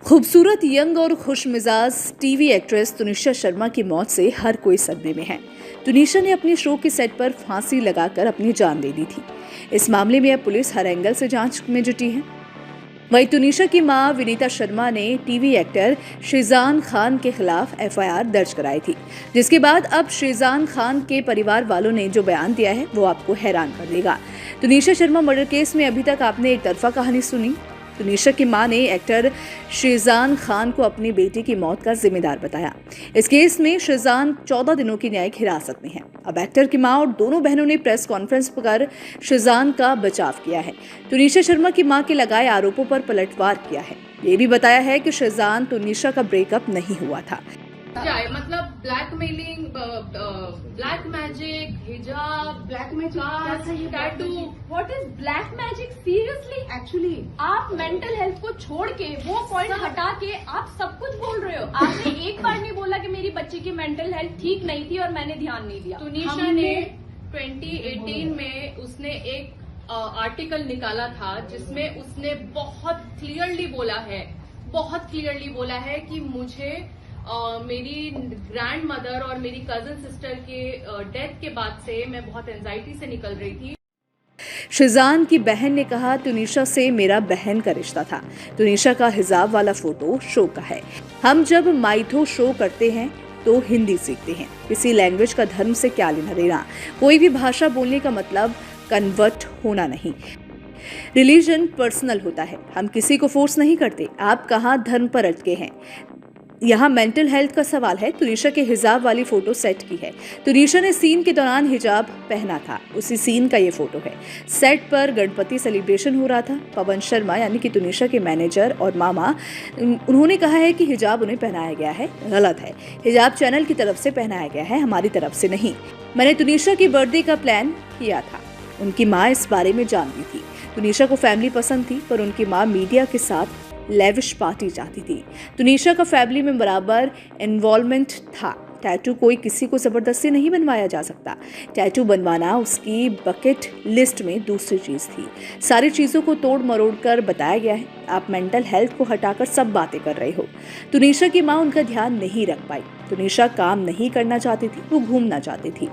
खूबसूरत, यंग और खुशमिजाज TV actress Tunisha Sharma की मौत से हर कोई सदमे में है। तुनिशा ने अपने शो के सेट पर फांसी लगाकर अपनी जान दे दी थी। इस मामले में अब पुलिस हर एंगल से जांच में जुटी है। वहीं तुनिशा की मां विनीता शर्मा ने टीवी एक्टर शेजान खान के खिलाफ एफआईआर दर्ज कराई थी, जिसके बाद अब शेजान खान के परिवार वालों ने जो बयान दिया है वो आपको हैरान कर देगा। तुनिशा शर्मा मर्डर केस में अभी तक आपने एक तरफा कहानी सुनी। तुनिशा की मां ने एक्टर शेजान खान को अपनी बेटी की मौत का जिम्मेदार बताया। इस केस में शेजान 14 दिनों की न्यायिक हिरासत में है। अब एक्टर की मां और दोनों बहनों ने प्रेस कॉन्फ्रेंस कर शेजान का बचाव किया है। तुनिशा शर्मा की मां के लगाए आरोपों पर पलटवार किया है। ये भी बताया है कि शेजान तुनिशा का ब्रेकअप नहीं हुआ था। मतलब ब्लैकमेलिंग, ब्लैक मैजिक, हिजाब, black magic, tattoo. What is black magic? Seriously? Actually आप मेंटल हेल्थ को छोड़ के वो पॉइंट हटा के आप सब कुछ बोल रहे हो। आपने एक बार नहीं बोला कि मेरी बच्ची की मेंटल हेल्थ ठीक नहीं थी और मैंने ध्यान नहीं दिया। तुनिशा ने 2018 में उसने एक आर्टिकल निकाला था जिसमें उसने बहुत क्लियरली बोला है कि मुझे मेरी ग्रैंड मदर और मेरी कजन सिस्टर के डेथ के बाद से मैं बहुत एंजाइटी से निकल रही थी। शेजान की बहन ने कहा, तुनिशा से मेरा बहन का रिश्ता था। तुनिशा का हिजाब वाला फोटो शो का है। हम जब माइथो शो करते हैं तो हिंदी सीखते हैं। किसी लैंग्वेज का धर्म से क्या लेना देना। कोई भी भाषा बोलने का मतलब कन्वर्ट होना नहीं। रिलीजन पर्सनल होता है, हम किसी को फोर्स नहीं करते। आप कहाँ धर्म पर अटके हैं? यहाँ मेंटल हेल्थ का सवाल है। तुनिशा के हिजाब वाली फोटो सेट की है। तुनिशा ने सीन के दौरान हिजाब पहना था, उसी सीन का ये फोटो है। सेट पर गणपति सेलिब्रेशन हो रहा था। पवन शर्मा यानी कि तुनिशा के मैनेजर और मामा, उन्होंने कहा है कि हिजाब उन्हें पहनाया गया है, गलत है। हिजाब चैनल की तरफ से पहनाया गया है, हमारी तरफ से नहीं। मैंने तुनिशा की बर्थडे का प्लान किया था। उनकी माँ इस बारे में जानती थी। तुनिशा को फैमिली पसंद थी, पर उनकी माँ मीडिया के साथ लेविश पार्टी चाहती थी। तुनिशा का फैमिली में बराबर इन्वॉल्वमेंट था। टैटू कोई किसी को जबरदस्ती नहीं बनवाया जा सकता। टैटू बनवाना उसकी बकेट लिस्ट में दूसरी चीज थी। सारी चीजों को तोड़ मरोड़ कर बताया गया है। आप मेंटल हेल्थ को हटाकर सब बातें कर रहे हो। तुनिशा की माँ उनका ध्यान नहीं रख पाई। तुनिशा काम नहीं करना चाहती थी, वो घूमना चाहती थी।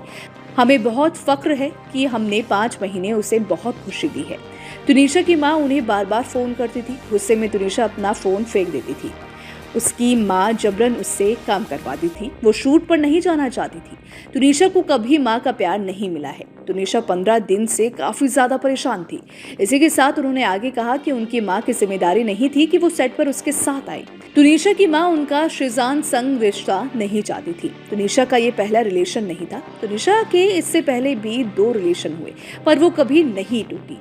हमें बहुत फक्र है कि हमने 5 महीने उसे बहुत खुशी दी है। तुनिशा की माँ उन्हें बार बार फोन करती थी। गुस्से में तुनिशा अपना फोन फेंक देती थी। उसकी माँ जबरन उससे काम करवाती थी। वो शूट पर नहीं जाना चाहती थी। तुनिशा को कभी माँ का प्यार नहीं मिला है। तुनिशा 15 दिन से काफी ज्यादा परेशान थी। इसी के साथ उन्होंने आगे कहा कि उनकी माँ की जिम्मेदारी नहीं थी कि वो सेट पर उसके साथ आई। तुनिशा की माँ उनका शेजान संग रिश्ता नहीं चाहती थी। तुनिशा का ये पहला रिलेशन नहीं था। तुनिशा के इससे पहले भी 2 रिलेशन हुए, पर वो कभी नहीं टूटी।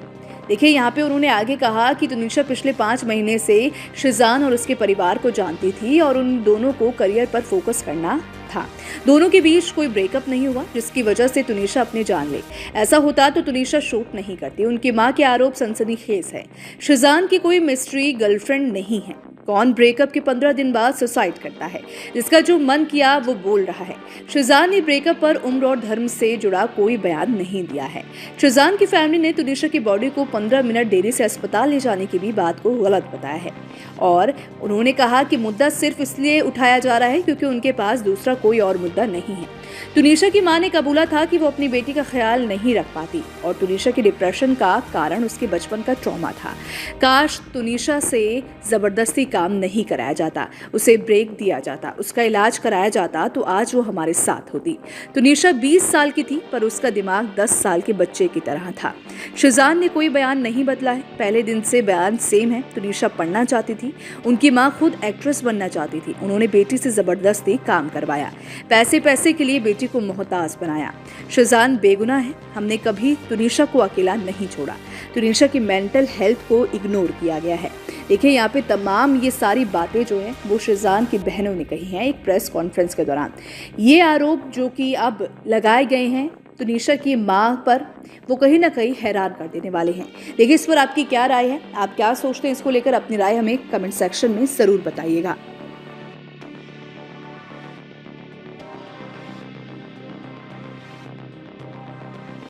देखिए, यहाँ पे उन्होंने आगे कहा कि तुनिशा पिछले 5 महीने से शेजान और उसके परिवार को जानती थी और उन दोनों को करियर पर फोकस करना था। दोनों के बीच कोई ब्रेकअप नहीं हुआ जिसकी वजह से तुनिशा अपनी जान ले। ऐसा होता तो तुनिशा शूट नहीं करती। उनकी मां के आरोप सनसनीखेज है। शेजान की कोई मिस्ट्री गर्लफ्रेंड नहीं है। कौन ब्रेकअप के 15 दिन बाद सुसाइड करता है? जिसका जो मन किया वो बोल रहा है। शेजान ने ब्रेकअप पर उम्र और धर्म से जुड़ा कोई बयान नहीं दिया है। शेजान की फैमिली ने तुनिशा की बॉडी को 15 मिनट देरी से अस्पताल ले जाने की भी बात को गलत बताया है और उन्होंने कहा कि मुद्दा सिर्फ इसलिए उठाया जा रहा है क्योंकि उनके पास दूसरा कोई और मुद्दा नहीं है। तुनिशा की मां ने कबूला था कि वो अपनी बेटी का ख्याल नहीं रख पाती और तुनिशा की डिप्रेशन का कारण उसके बचपन का ट्रॉमा था। काश तुनिशा से जबरदस्ती काम नहीं कराया जाता, उसे ब्रेक दिया जाता, उसका इलाज कराया जाता तो आज वो हमारे साथ होती। तुनिशा 20 साल की थी, पर उसका दिमाग 10 साल के बच्चे की तरह था। शेजान ने कोई बयान नहीं बदला है। पहले दिन से बयान सेम है। तुनिशा पढ़ना चाहती थी। उनकी माँ खुद एक्ट्रेस बनना चाहती थी। उन्होंने बेटी से जबरदस्ती काम करवाया। पैसे के लिए बेटी को मोहताज बनाया। शेजान बेगुनाह है। हमने कभी तुनिशा को अकेला नहीं छोड़ा। तुनिशा की मेंटल हेल्थ को इग्नोर किया गया है। देखिए, यहाँ पे तमाम ये सारी बातें जो हैं वो शेजान की बहनों ने कही हैं एक प्रेस कॉन्फ्रेंस के दौरान। ये आरोप जो कि अब लगाए गए हैं तुनिशा की मां पर, वो कहीं ना कहीं हैरान कर देने वाले हैं। देखिए, इस पर आपकी क्या राय है? आप क्या सोचते हैं इसको लेकर? अपनी राय हमें कमेंट सेक्शन में ज़रूर बताइएगा।